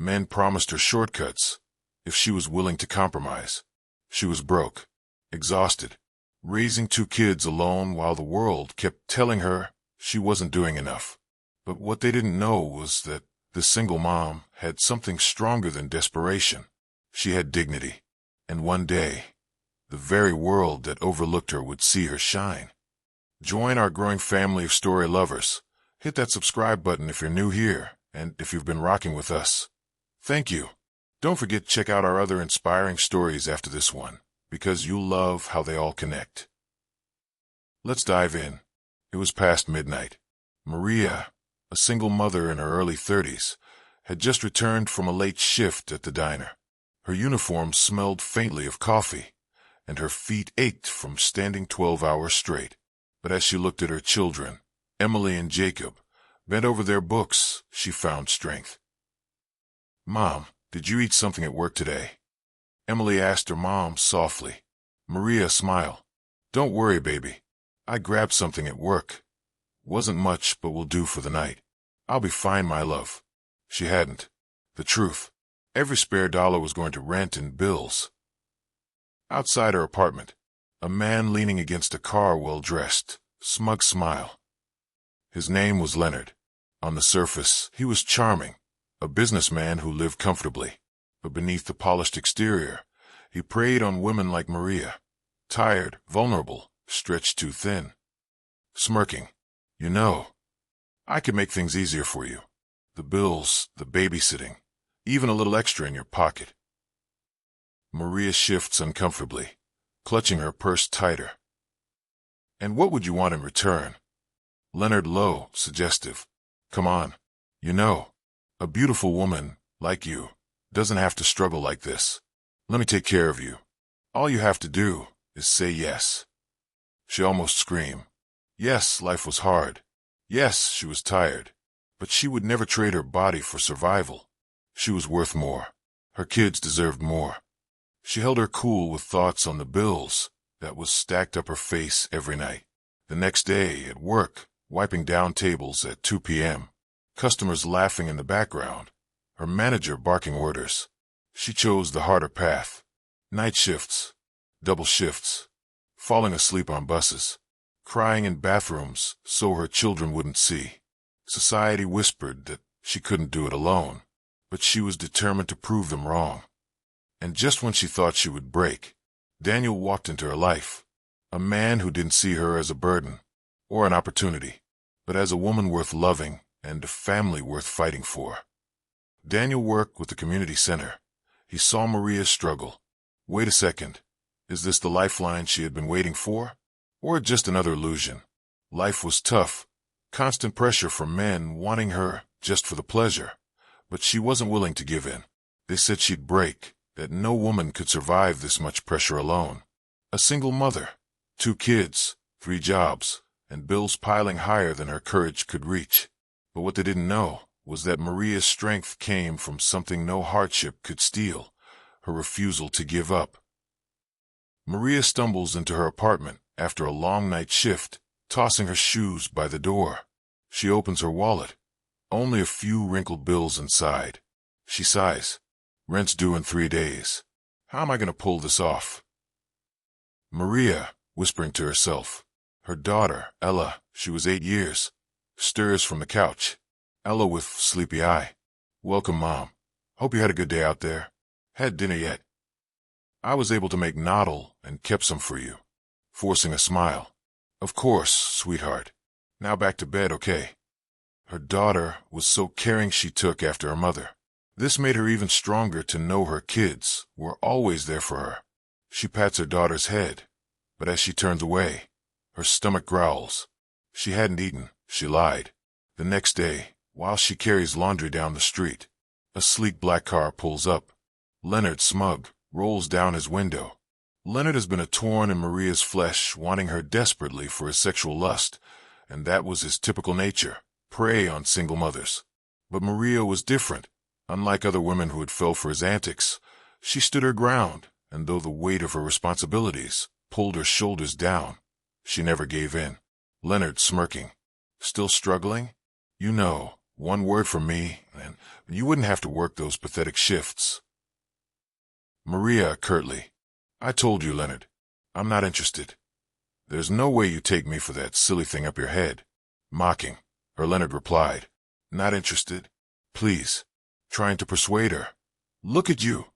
Men promised her shortcuts if she was willing to compromise. She was broke, exhausted, raising 2 kids alone while the world kept telling her she wasn't doing enough. But what they didn't know was that the single mom had something stronger than desperation. She had dignity, and one day, the very world that overlooked her would see her shine. Join our growing family of story lovers. Hit that subscribe button if you're new here, and if you've been rocking with us. Thank you. Don't forget to check out our other inspiring stories after this one, because you'll love how they all connect. Let's dive in. It was past midnight. Maria, a single mother in her early 30s, had just returned from a late shift at the diner. Her uniform smelled faintly of coffee, and her feet ached from standing 12 hours straight. But as she looked at her children, Emily and Jacob, bent over their books, she found strength. "Mom, did you eat something at work today?" Emily asked her mom softly. Maria smiled. "Don't worry, baby. I grabbed something at work. Wasn't much, but will do for the night. I'll be fine, my love." She hadn't. The truth. Every spare dollar was going to rent and bills. Outside her apartment, a man leaning against a car, well-dressed, smug smile. His name was Leonard. On the surface, he was charming, a businessman who lived comfortably. But beneath the polished exterior, he preyed on women like Maria, tired, vulnerable, stretched too thin. Smirking. "You know, I could make things easier for you. The bills, the babysitting, even a little extra in your pocket." Maria shifts uncomfortably, clutching her purse tighter. "And what would you want in return?" Leonard low, suggestive. "Come on. You know, a beautiful woman like you doesn't have to struggle like this. Let me take care of you. All you have to do is say yes." She almost screamed. Yes, life was hard. Yes, she was tired. But she would never trade her body for survival. She was worth more. Her kids deserved more. She held her cool with thoughts on the bills that was stacked up her face every night. The next day, at work, wiping down tables at 2 p.m., customers laughing in the background, her manager barking orders. She chose the harder path. Night shifts, double shifts, falling asleep on buses, crying in bathrooms so her children wouldn't see. Society whispered that she couldn't do it alone, but she was determined to prove them wrong. And just when she thought she would break, Daniel walked into her life, a man who didn't see her as a burden or an opportunity, but as a woman worth loving and a family worth fighting for. Daniel worked with the community center. He saw Maria's struggle. Wait a second. Is this the lifeline she had been waiting for? Or just another illusion? Life was tough. Constant pressure from men wanting her just for the pleasure. But she wasn't willing to give in. They said she'd break, that no woman could survive this much pressure alone. A single mother, 2 kids, 3 jobs, and bills piling higher than her courage could reach. But what they didn't know was that Maria's strength came from something no hardship could steal, her refusal to give up. Maria stumbles into her apartment after a long night shift, tossing her shoes by the door. She opens her wallet. Only a few wrinkled bills inside. She sighs. Rent's due in 3 days. How am I going to pull this off? Maria, whispering to herself. Her daughter, Ella, she was 8 years, stirs from the couch. Ella with sleepy eye. "Welcome, Mom. Hope you had a good day out there. Had dinner yet?" "I was able to make noodle and kept some for you." Forcing a smile. "Of course, sweetheart. Now back to bed, okay?" Her daughter was so caring. She took after her mother. This made her even stronger to know her kids were always there for her. She pats her daughter's head, but as she turns away, her stomach growls. She hadn't eaten, she lied. The next day, while she carries laundry down the street, a sleek black car pulls up. Leonard, smug, rolls down his window. Leonard has been a thorn in Maria's flesh, wanting her desperately for his sexual lust, and that was his typical nature, prey on single mothers. But Maria was different. Unlike other women who had fell for his antics, she stood her ground, and though the weight of her responsibilities pulled her shoulders down, she never gave in. Leonard, smirking. "Still struggling? You know, One word from me, and you wouldn't have to work those pathetic shifts. Maria curtly. I told you, Leonard. I'm not interested. There's no way you take me for that silly thing up your head. Mocking her, Leonard replied. Not interested? Please. Trying to persuade her. Look at you.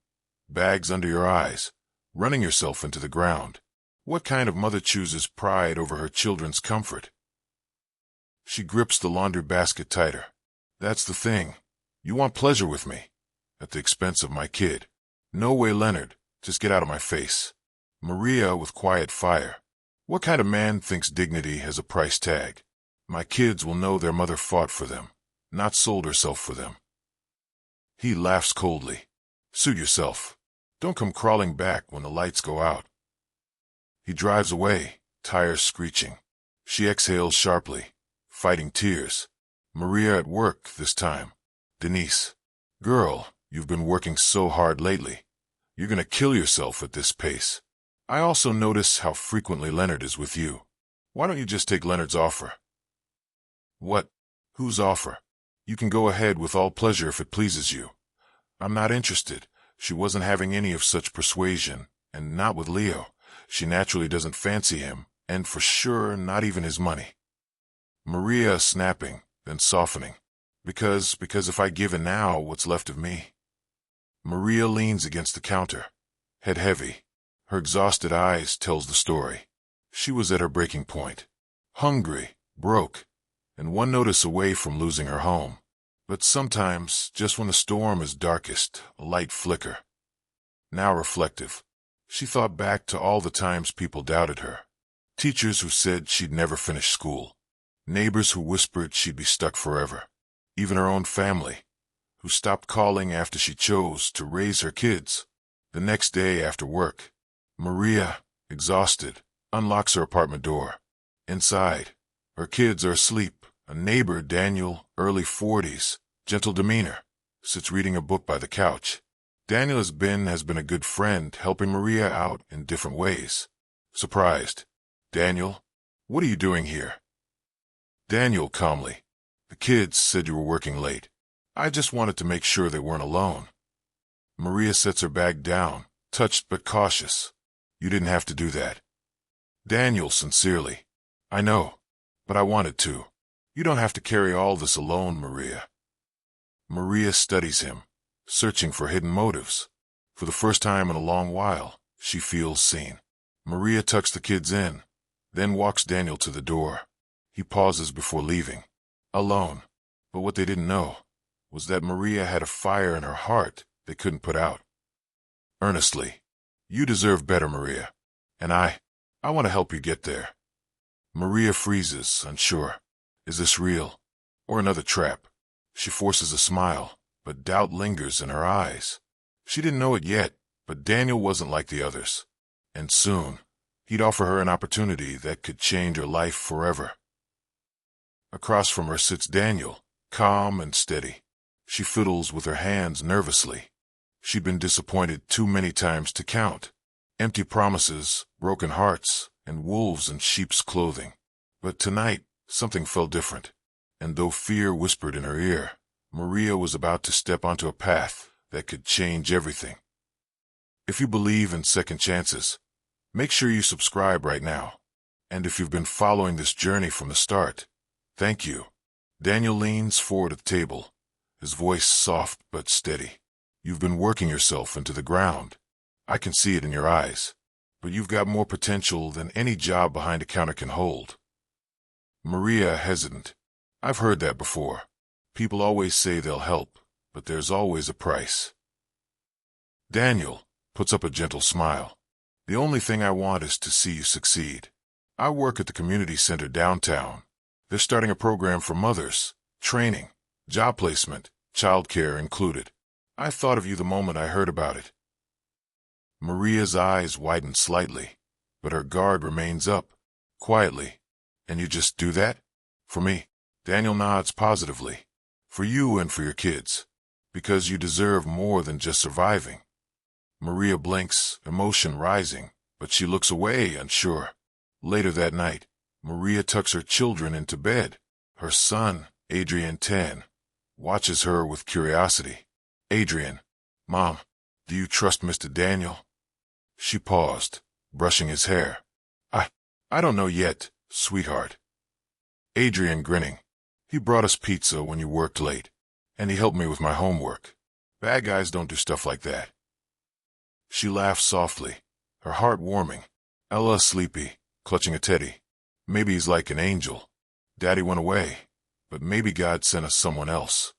Bags under your eyes. Running yourself into the ground. What kind of mother chooses pride over her children's comfort? She grips the laundry basket tighter. That's the thing. You want pleasure with me. At the expense of my kid. No way, Leonard. Just get out of my face. Maria with quiet fire. What kind of man thinks dignity has a price tag? My kids will know their mother fought for them, not sold herself for them. He laughs coldly. Suit yourself. Don't come crawling back when the lights go out. He drives away, tires screeching. She exhales sharply, fighting tears. Maria at work this time. Denise. Girl, you've been working so hard lately. You're gonna kill yourself at this pace. I also notice how frequently Leonard is with you. Why don't you just take Leonard's offer? What? Whose offer? You can go ahead with all pleasure if it pleases you. I'm not interested. She wasn't having any of such persuasion, and not with Leo. She naturally doesn't fancy him, and for sure not even his money. Maria snapping, then softening. Because if I give in now, what's left of me? Maria leans against the counter, head heavy. Her exhausted eyes tells the story. She was at her breaking point. Hungry, broke, and one notice away from losing her home. But sometimes, just when the storm is darkest, a light flicker. Now reflective, she thought back to all the times people doubted her. Teachers who said she'd never finish school. Neighbors who whispered she'd be stuck forever. Even her own family, who stopped calling after she chose to raise her kids. The next day after work, Maria, exhausted, unlocks her apartment door. Inside, her kids are asleep. A neighbor, Daniel, early 40s, gentle demeanor, sits reading a book by the couch. Daniel has been a good friend, helping Maria out in different ways. Surprised. Daniel, what are you doing here? Daniel calmly. The kids said you were working late. I just wanted to make sure they weren't alone. Maria sets her bag down, touched but cautious. You didn't have to do that. Daniel sincerely. I know, but I wanted to. You don't have to carry all this alone, Maria. Maria studies him, searching for hidden motives. For the first time in a long while, she feels seen. Maria tucks the kids in, then walks Daniel to the door. He pauses before leaving. Alone. But what they didn't know was that Maria had a fire in her heart they couldn't put out. Earnestly. You deserve better, Maria. And I want to help you get there. Maria freezes, unsure. Is this real? Or another trap? She forces a smile, but doubt lingers in her eyes. She didn't know it yet, but Daniel wasn't like the others. And soon, he'd offer her an opportunity that could change her life forever. Across from her sits Daniel, calm and steady. She fiddles with her hands nervously. She'd been disappointed too many times to count. Empty promises, broken hearts, and wolves in sheep's clothing. But tonight, something felt different. And though fear whispered in her ear, Maria was about to step onto a path that could change everything. If you believe in second chances, make sure you subscribe right now. And if you've been following this journey from the start, thank you. Daniel leans forward at the table, his voice soft but steady. You've been working yourself into the ground. I can see it in your eyes. But you've got more potential than any job behind a counter can hold. Maria hesitant. I've heard that before. People always say they'll help, but there's always a price. Daniel puts up a gentle smile. The only thing I want is to see you succeed. I work at the community center downtown. They're starting a program for mothers, training, job placement, childcare included. I thought of you the moment I heard about it. Maria's eyes widen slightly, but her guard remains up, quietly. And you just do that? For me? Daniel nods positively. For you and for your kids. Because you deserve more than just surviving. Maria blinks, emotion rising, but she looks away, unsure. Later that night, Maria tucks her children into bed. Her son, Adrian 10, watches her with curiosity. Adrian, Mom, do you trust Mr. Daniel? She paused, brushing his hair. I don't know yet, sweetheart. Adrian grinning. He brought us pizza when you worked late, and he helped me with my homework. Bad guys don't do stuff like that. She laughed softly, her heart warming. Ella sleepy, clutching a teddy. Maybe he's like an angel. Daddy went away, but maybe God sent us someone else.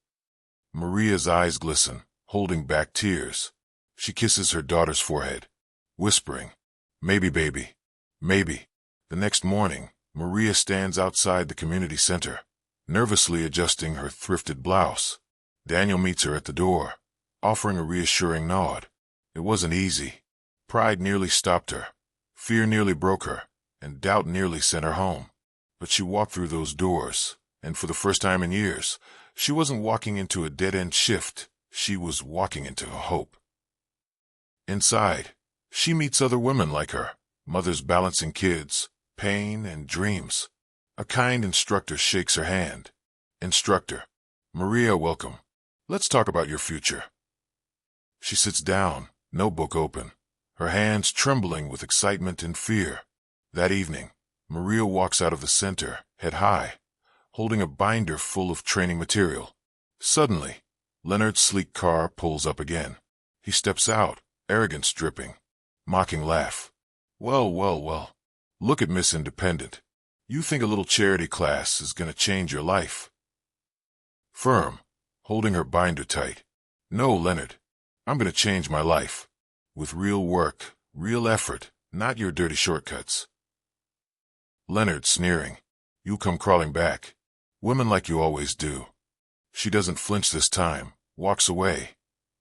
Maria's eyes glisten, holding back tears. She kisses her daughter's forehead, whispering, maybe, baby, maybe. The next morning, Maria stands outside the community center, nervously adjusting her thrifted blouse. Daniel meets her at the door, offering a reassuring nod. It wasn't easy. Pride nearly stopped her. Fear nearly broke her, and doubt nearly sent her home. But she walked through those doors, and for the first time in years, she wasn't walking into a dead-end shift. She was walking into a hope. Inside, she meets other women like her, mothers balancing kids, pain, and dreams. A kind instructor shakes her hand. Instructor, Maria, welcome. Let's talk about your future. She sits down, notebook open, her hands trembling with excitement and fear. That evening, Maria walks out of the center, head high, holding a binder full of training material. Suddenly, Leonard's sleek car pulls up again. He steps out, arrogance dripping, mocking laugh. Well, look at Miss Independent. You think a little charity class is gonna change your life? Firm, holding her binder tight. No, Leonard, I'm gonna change my life. With real work, real effort, not your dirty shortcuts. Leonard sneering. You come crawling back. Women like you always do. She doesn't flinch this time, walks away,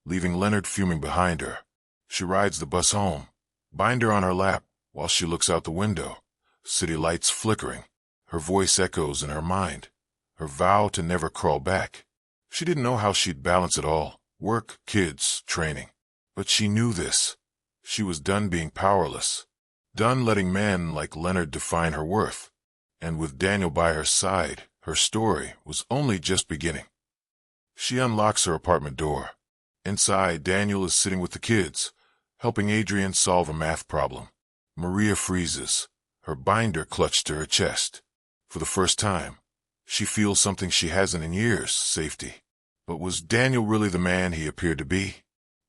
leaving Leonard fuming behind her. She rides the bus home, binder on her lap, while she looks out the window. City lights flickering. Her voice echoes in her mind. Her vow to never crawl back. She didn't know how she'd balance it all. Work, kids, training. But she knew this. She was done being powerless. Done letting men like Leonard define her worth. And with Daniel by her side, her story was only just beginning. She unlocks her apartment door. Inside, Daniel is sitting with the kids, helping Adrian solve a math problem. Maria freezes, her binder clutched to her chest. For the first time, she feels something she hasn't in years, safety. But was Daniel really the man he appeared to be?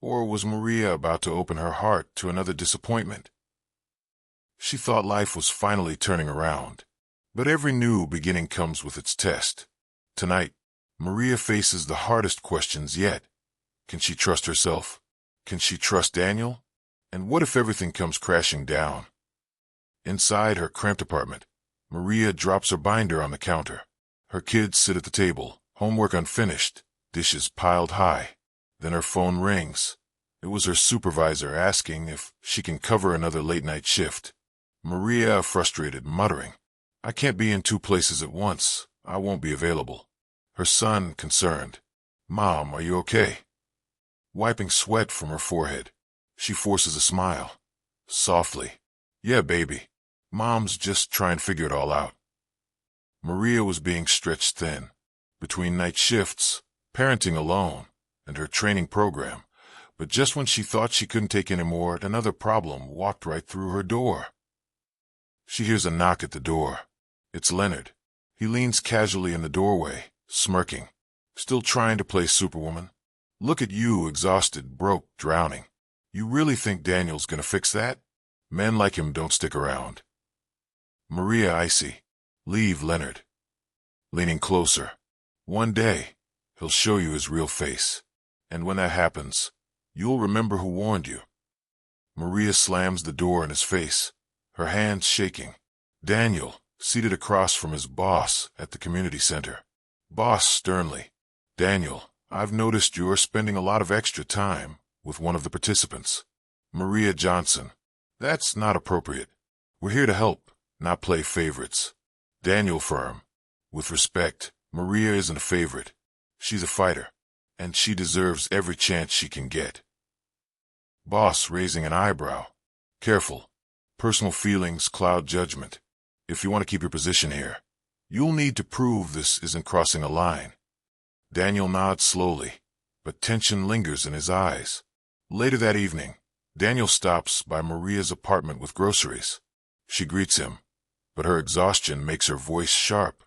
Or was Maria about to open her heart to another disappointment? She thought life was finally turning around. But every new beginning comes with its test. Tonight, Maria faces the hardest questions yet. Can she trust herself? Can she trust Daniel? And what if everything comes crashing down? Inside her cramped apartment, Maria drops her binder on the counter. Her kids sit at the table, homework unfinished, dishes piled high. Then her phone rings. It was her supervisor asking if she can cover another late-night shift. Maria, frustrated, muttering, I can't be in two places at once. I won't be available. Her son, concerned, Mom, are you okay? Wiping sweat from her forehead, she forces a smile. Softly, Yeah, baby. Mom's just trying to figure it all out. Maria was being stretched thin. Between night shifts, parenting alone, and her training program. But just when she thought she couldn't take any more, another problem walked right through her door. She hears a knock at the door. It's Leonard. He leans casually in the doorway, smirking, still trying to play Superwoman. Look at you, exhausted, broke, drowning. You really think Daniel's gonna fix that? Men like him don't stick around. Maria, icy. Leave Leonard. Leaning closer. One day, he'll show you his real face. And when that happens, you'll remember who warned you. Maria slams the door in his face, her hands shaking. Daniel, seated across from his boss at the community center. Boss sternly. Daniel, I've noticed you're spending a lot of extra time with one of the participants. Maria Johnson. That's not appropriate. We're here to help, not play favorites. Daniel firm. With respect, Maria isn't a favorite. She's a fighter, and she deserves every chance she can get. Boss raising an eyebrow. Careful. Personal feelings cloud judgment. If you want to keep your position here, you'll need to prove this isn't crossing a line. Daniel nods slowly, but tension lingers in his eyes. Later that evening, Daniel stops by Maria's apartment with groceries. She greets him, but her exhaustion makes her voice sharp.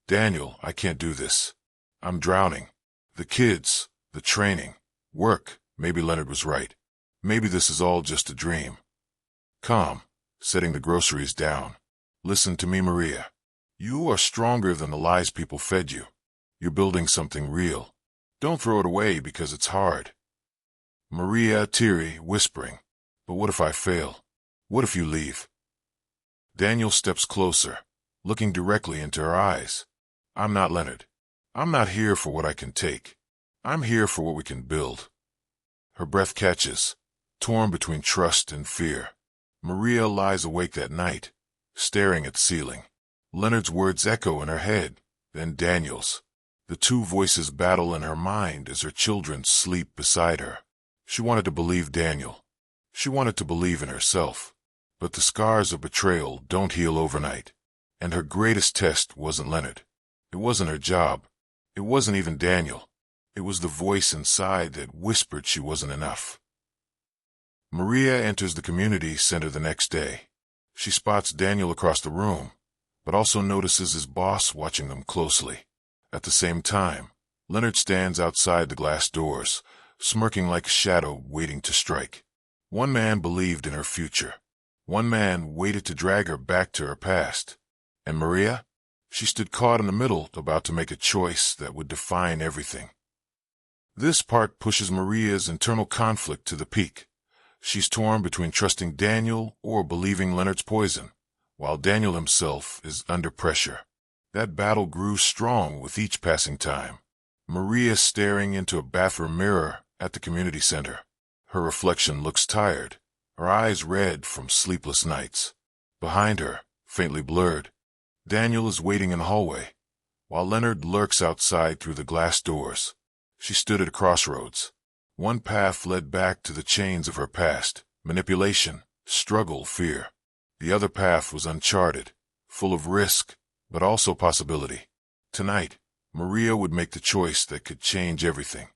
"Daniel, I can't do this. I'm drowning. The kids, the training, work. Maybe Leonard was right. Maybe this is all just a dream." Calm, setting the groceries down. "Listen to me, Maria. You are stronger than the lies people fed you. You're building something real. Don't throw it away because it's hard." Maria, teary, whispering, "But what if I fail? What if you leave?" Daniel steps closer, looking directly into her eyes. "I'm not Leonard. I'm not here for what I can take. I'm here for what we can build." Her breath catches, torn between trust and fear. Maria lies awake that night, staring at the ceiling. Leonard's words echo in her head, then Daniel's. The two voices battle in her mind as her children sleep beside her. She wanted to believe Daniel. She wanted to believe in herself. But the scars of betrayal don't heal overnight. And her greatest test wasn't Leonard. It wasn't her job. It wasn't even Daniel. It was the voice inside that whispered she wasn't enough. Maria enters the community center the next day. She spots Daniel across the room, but also notices his boss watching them closely. At the same time, Leonard stands outside the glass doors, smirking like a shadow waiting to strike. One man believed in her future. One man waited to drag her back to her past. And Maria? She stood caught in the middle, about to make a choice that would define everything. This part pushes Maria's internal conflict to the peak. She's torn between trusting Daniel or believing Leonard's poison, while Daniel himself is under pressure. That battle grew strong with each passing time. Maria staring into a bathroom mirror at the community center. Her reflection looks tired, her eyes red from sleepless nights. Behind her, faintly blurred, Daniel is waiting in the hallway, while Leonard lurks outside through the glass doors. She stood at a crossroads. One path led back to the chains of her past, manipulation, struggle, fear. The other path was uncharted, full of risk, but also possibility. Tonight, Maria would make the choice that could change everything.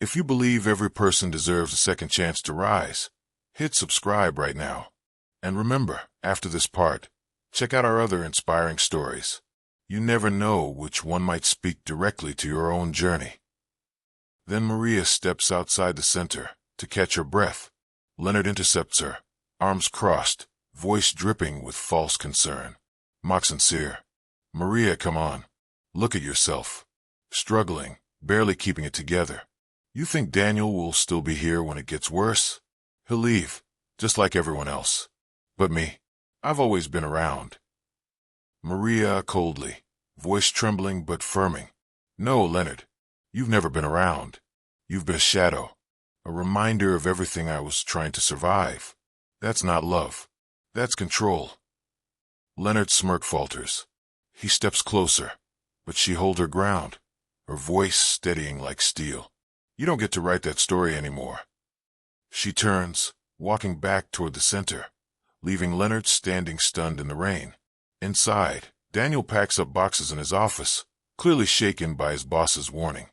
If you believe every person deserves a second chance to rise, hit subscribe right now. And remember, after this part, check out our other inspiring stories. You never know which one might speak directly to your own journey. Then Maria steps outside the center to catch her breath. Leonard intercepts her, arms crossed, voice dripping with false concern. Mock sincere. "Maria, come on. Look at yourself. Struggling, barely keeping it together. You think Daniel will still be here when it gets worse? He'll leave, just like everyone else. But me, I've always been around." Maria coldly, voice trembling but firming. "No, Leonard. You've never been around. You've been a shadow, a reminder of everything I was trying to survive. That's not love. That's control." Leonard's smirk falters. He steps closer, but she holds her ground, her voice steadying like steel. "You don't get to write that story anymore." She turns, walking back toward the center, leaving Leonard standing stunned in the rain. Inside, Daniel packs up boxes in his office, clearly shaken by his boss's warning.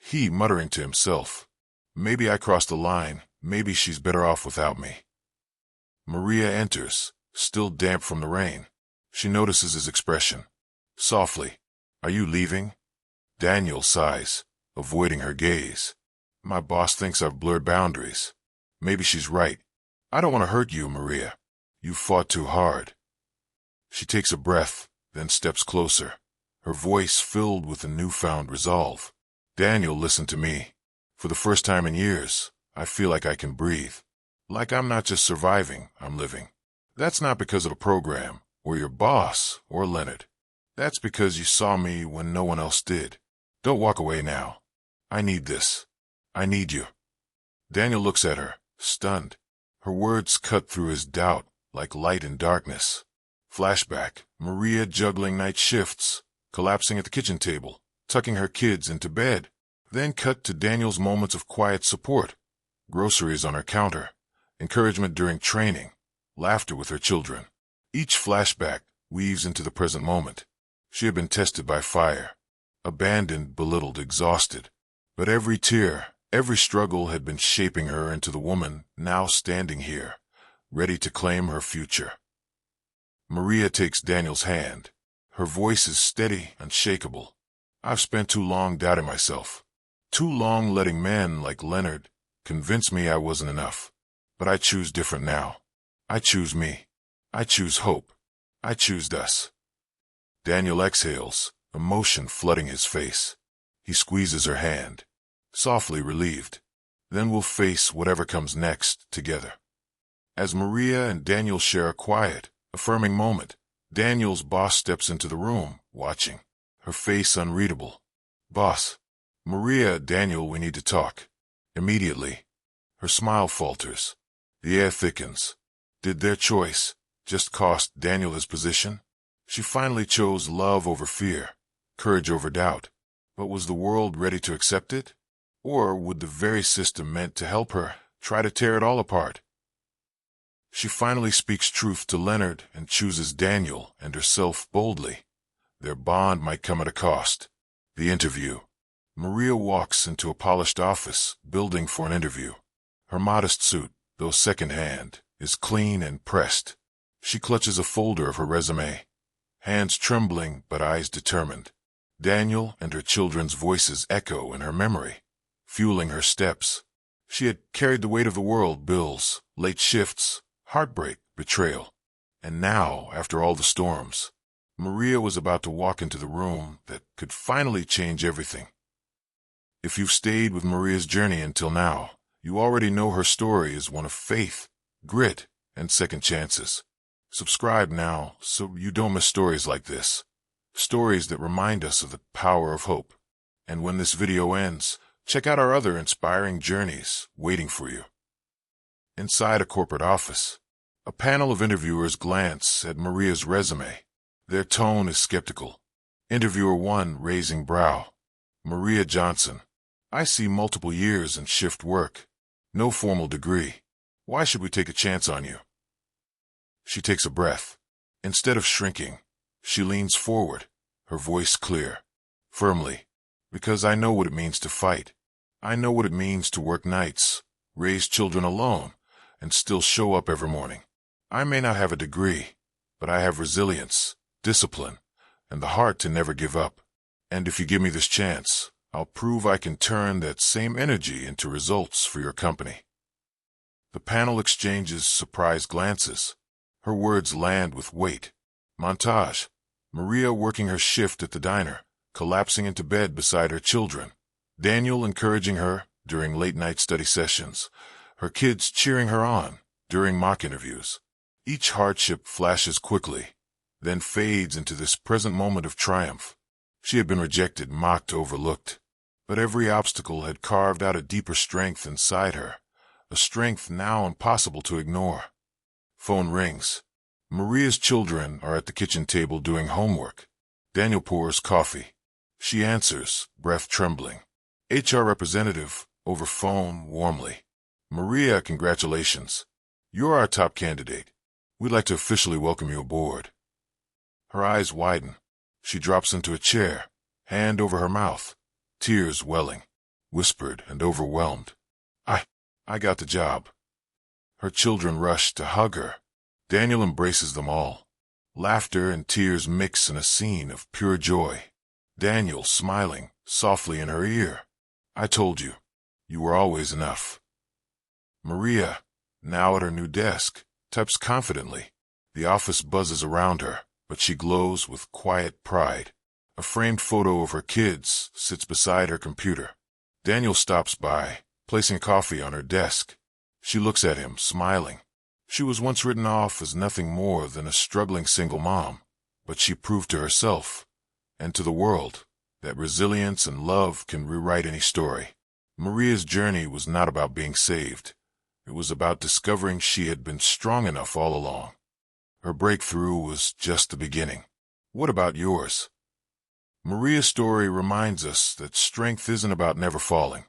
He muttering to himself, "Maybe I crossed the line, maybe she's better off without me." Maria enters, still damp from the rain. She notices his expression. Softly, "Are you leaving?" Daniel sighs, avoiding her gaze. "My boss thinks I've blurred boundaries. Maybe she's right. I don't want to hurt you, Maria. You fought too hard." She takes a breath, then steps closer, her voice filled with a newfound resolve. "Daniel, listen to me. For the first time in years, I feel like I can breathe. Like I'm not just surviving, I'm living. That's not because of a program, or your boss, or Leonard. That's because you saw me when no one else did. Don't walk away now. I need this. I need you." Daniel looks at her, stunned. Her words cut through his doubt like light in darkness. Flashback, Maria juggling night shifts, collapsing at the kitchen table, tucking her kids into bed. Then cut to Daniel's moments of quiet support. Groceries on her counter, encouragement during training, laughter with her children. Each flashback weaves into the present moment. She had been tested by fire. abandoned, belittled, exhausted. But every tear, every struggle had been shaping her into the woman now standing here, ready to claim her future. Maria takes Daniel's hand. Her voice is steady, unshakable. I've spent too long doubting myself. Too long letting men like Leonard convince me I wasn't enough. But I choose different now. I choose me. I choose hope. I choose us. Daniel exhales, emotion flooding his face. He squeezes her hand, softly relieved. Then we'll face whatever comes next together. As Maria and Daniel share a quiet, affirming moment, Daniel's boss steps into the room, watching, her face unreadable. Boss. Maria, Daniel, we need to talk. Immediately. Her smile falters. The air thickens. Did their choice just cost Daniel his position? She finally chose love over fear, courage over doubt. But was the world ready to accept it? Or would the very system meant to help her try to tear it all apart? She finally speaks truth to Leonard and chooses Daniel and herself boldly. Their bond might come at a cost. The interview. Maria walks into a polished office building for an interview. Her modest suit, though second-hand, is clean and pressed. She clutches a folder of her resume, hands trembling but eyes determined. Daniel and her children's voices echo in her memory, fueling her steps. She had carried the weight of the world, bills, late shifts, heartbreak, betrayal. And now, after all the storms, Maria was about to walk into the room that could finally change everything. If you've stayed with Maria's journey until now, you already know her story is one of faith, grit, and second chances. Subscribe now so you don't miss stories like this. Stories that remind us of the power of hope. And when this video ends, check out our other inspiring journeys waiting for you. Inside a corporate office, a panel of interviewers glance at Maria's resume. Their tone is skeptical. Interviewer 1 raising brow. Maria Johnson. I see multiple years in shift work. No formal degree. Why should we take a chance on you? She takes a breath. Instead of shrinking, she leans forward, her voice clear, firmly. Because I know what it means to fight. I know what it means to work nights, raise children alone, and still show up every morning. I may not have a degree, but I have resilience, discipline, and the heart to never give up. And if you give me this chance, I'll prove I can turn that same energy into results for your company. The panel exchanges surprised glances. Her words land with weight. Montage. Maria working her shift at the diner, collapsing into bed beside her children. Daniel encouraging her during late-night study sessions. Her kids cheering her on during mock interviews. Each hardship flashes quickly, then fades into this present moment of triumph. She had been rejected, mocked, overlooked. But every obstacle had carved out a deeper strength inside her, a strength now impossible to ignore. Phone rings. Maria's children are at the kitchen table doing homework. Daniel pours coffee. She answers, breath trembling. HR representative, over phone, warmly. Maria, congratulations. You're our top candidate. We'd like to officially welcome you aboard. Her eyes widen. She drops into a chair, hand over her mouth, tears welling, whispered and overwhelmed. I got the job. Her children rush to hug her. Daniel embraces them all. Laughter and tears mix in a scene of pure joy. Daniel smiling softly in her ear. I told you, you were always enough. Maria, now at her new desk, types confidently. The office buzzes around her, but she glows with quiet pride. A framed photo of her kids sits beside her computer. Daniel stops by, placing coffee on her desk. She looks at him, smiling. She was once written off as nothing more than a struggling single mom, but she proved to herself, and to the world, that resilience and love can rewrite any story. Maria's journey was not about being saved. It was about discovering she had been strong enough all along. Her breakthrough was just the beginning. What about yours? Maria's story reminds us that strength isn't about never falling.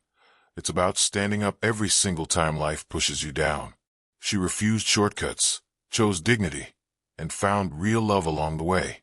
It's about standing up every single time life pushes you down. She refused shortcuts, chose dignity, and found real love along the way.